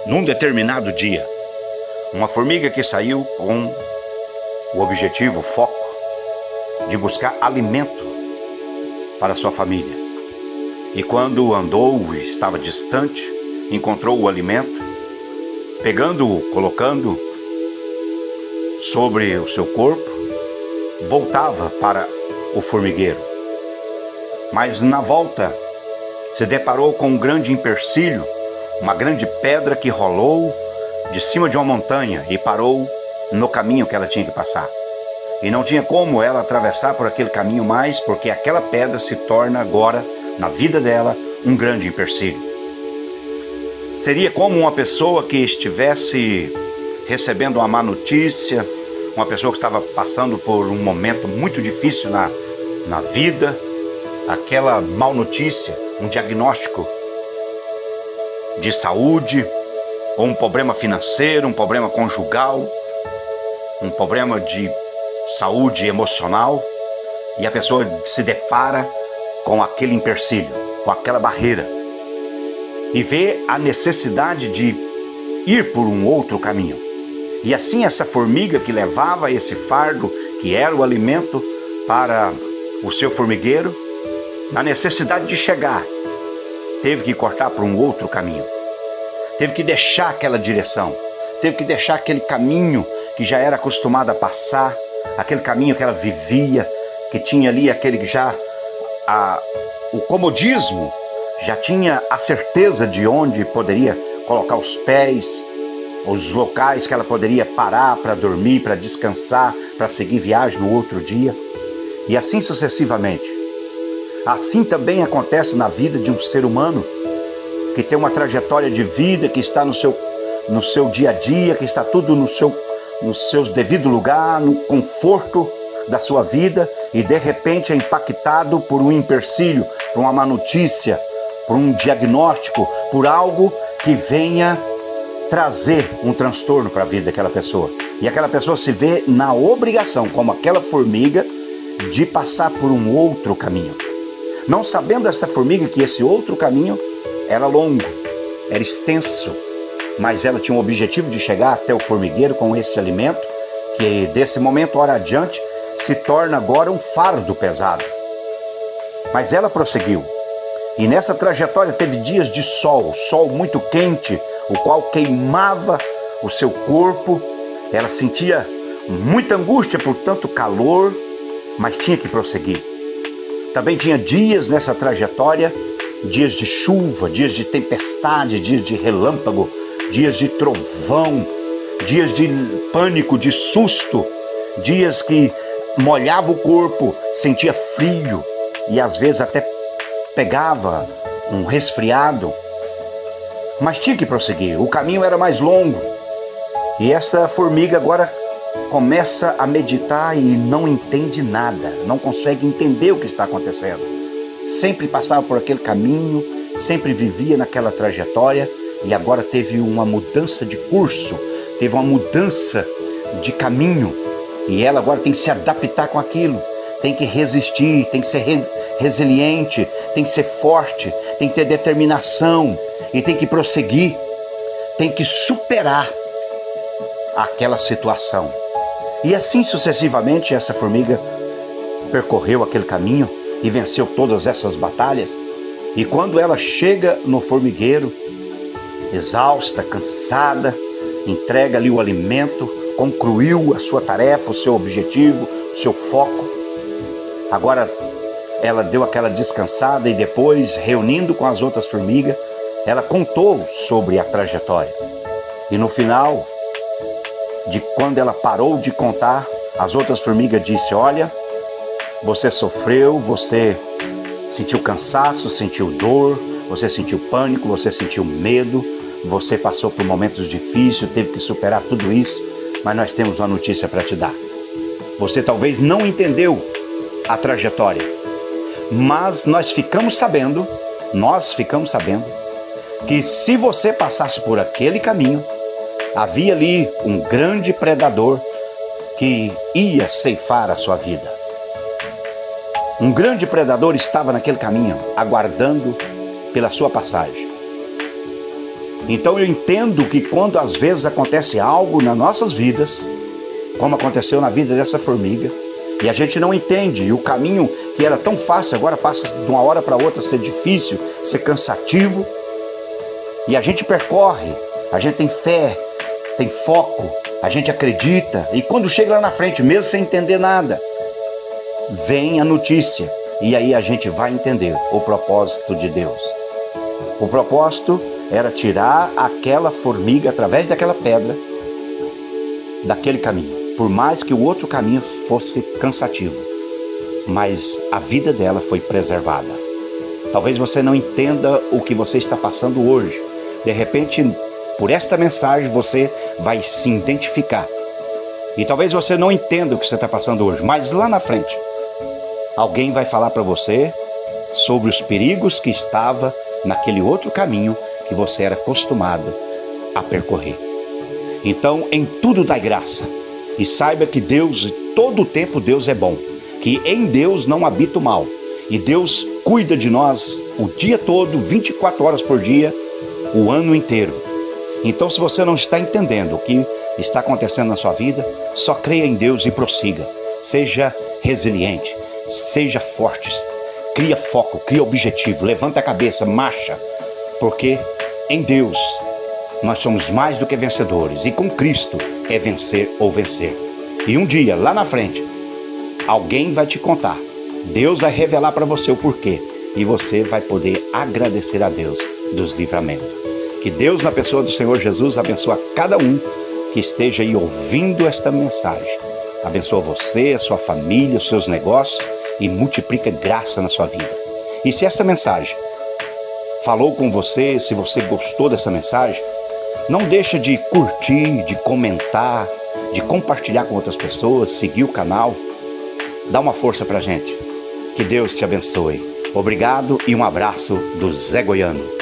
Num determinado dia, uma formiga que saiu com o objetivo, o foco, de buscar alimento para sua família. E quando andou e estava distante, encontrou o alimento, pegando-o, colocando sobre o seu corpo, voltava para o formigueiro. Mas na volta se deparou com um grande empecilho, uma grande pedra que rolou de cima de uma montanha e parou no caminho que ela tinha que passar. E não tinha como ela atravessar por aquele caminho mais, porque aquela pedra se torna agora, na vida dela, um grande empecilho. Seria como uma pessoa que estivesse recebendo uma má notícia, uma pessoa que estava passando por um momento muito difícil na vida, aquela má notícia, um diagnóstico de saúde, ou um problema financeiro, um problema conjugal, um problema de saúde emocional, e a pessoa se depara com aquele empecilho, com aquela barreira, e vê a necessidade de ir por um outro caminho. E assim essa formiga que levava esse fardo, que era o alimento para o seu formigueiro, na necessidade de chegar, teve que cortar por um outro caminho. Teve que deixar aquela direção, teve que deixar aquele caminho que já era acostumada a passar, aquele caminho que ela vivia, que tinha ali aquele o comodismo, já tinha a certeza de onde poderia colocar os pés, os locais que ela poderia parar para dormir, para descansar, para seguir viagem no outro dia, e assim sucessivamente. Assim também acontece na vida de um ser humano que tem uma trajetória de vida, que está no seu dia a dia, que está tudo no seu devido lugar, no conforto da sua vida, e de repente é impactado por um empecilho, por uma má notícia, por um diagnóstico, por algo que venha trazer um transtorno para a vida daquela pessoa. E aquela pessoa se vê na obrigação, como aquela formiga, de passar por um outro caminho. Não sabendo essa formiga que esse outro caminho era longo, era extenso, mas ela tinha o objetivo de chegar até o formigueiro com esse alimento, que desse momento hora adiante se torna agora um fardo pesado. Mas ela prosseguiu, e nessa trajetória teve dias de sol muito quente, o qual queimava o seu corpo. Ela sentia muita angústia por tanto calor, mas tinha que prosseguir. Também tinha dias nessa trajetória, dias de chuva, dias de tempestade, dias de relâmpago, dias de trovão, dias de pânico, de susto, dias que molhava o corpo, sentia frio e às vezes até pegava um resfriado, mas tinha que prosseguir. O caminho era mais longo, e essa formiga agora começa a meditar e não entende nada, não consegue entender o que está acontecendo. Sempre passava por aquele caminho, sempre vivia naquela trajetória, e agora teve uma mudança de curso, teve uma mudança de caminho, e ela agora tem que se adaptar com aquilo, tem que resistir, tem que ser resiliente, tem que ser forte, tem que ter determinação, e tem que prosseguir, tem que superar aquela situação. E assim sucessivamente essa formiga percorreu aquele caminho e venceu todas essas batalhas. E quando ela chega no formigueiro, exausta, cansada, entrega ali o alimento, concluiu a sua tarefa, o seu objetivo, o seu foco. Agora ela deu aquela descansada e depois, reunindo com as outras formigas, ela contou sobre a trajetória. E no final, de quando ela parou de contar, as outras formigas disseram: olha, você sofreu, você sentiu cansaço, sentiu dor, você sentiu pânico, você sentiu medo, você passou por momentos difíceis, teve que superar tudo isso, mas nós temos uma notícia para te dar. Você talvez não entendeu a trajetória, mas nós ficamos sabendo que se você passasse por aquele caminho, havia ali um grande predador que ia ceifar a sua vida. Um grande predador estava naquele caminho, aguardando pela sua passagem. Então eu entendo que quando às vezes acontece algo nas nossas vidas, como aconteceu na vida dessa formiga, e a gente não entende, e o caminho que era tão fácil agora passa de uma hora para outra a ser difícil, ser cansativo, e a gente percorre, a gente tem fé, tem foco, a gente acredita, e quando chega lá na frente, mesmo sem entender nada, vem a notícia, e aí a gente vai entender o propósito de Deus. O propósito era tirar aquela formiga através daquela pedra daquele caminho, por mais que o outro caminho fosse cansativo, mas a vida dela foi preservada. Talvez você não entenda o que você está passando hoje. De repente, por esta mensagem você vai se identificar, e talvez você não entenda o que você está passando hoje, mas lá na frente alguém vai falar para você sobre os perigos que estava naquele outro caminho que você era acostumado a percorrer. Então, em tudo dai graça, e saiba que Deus, todo o tempo Deus é bom, que em Deus não habita o mal, e Deus cuida de nós o dia todo, 24 horas por dia, o ano inteiro. Então, se você não está entendendo o que está acontecendo na sua vida, só creia em Deus e prossiga. Seja resiliente, seja forte, cria foco, cria objetivo, levanta a cabeça, marcha, porque em Deus nós somos mais do que vencedores, e com Cristo é vencer ou vencer. E um dia, lá na frente, alguém vai te contar, Deus vai revelar para você o porquê, e você vai poder agradecer a Deus dos livramentos. Que Deus, na pessoa do Senhor Jesus, abençoe cada um que esteja aí ouvindo esta mensagem. Abençoa você, a sua família, os seus negócios, e multiplica graça na sua vida. E se essa mensagem falou com você, se você gostou dessa mensagem, não deixa de curtir, de comentar, de compartilhar com outras pessoas, seguir o canal. Dá uma força pra gente. Que Deus te abençoe. Obrigado e um abraço do Zé Goiano.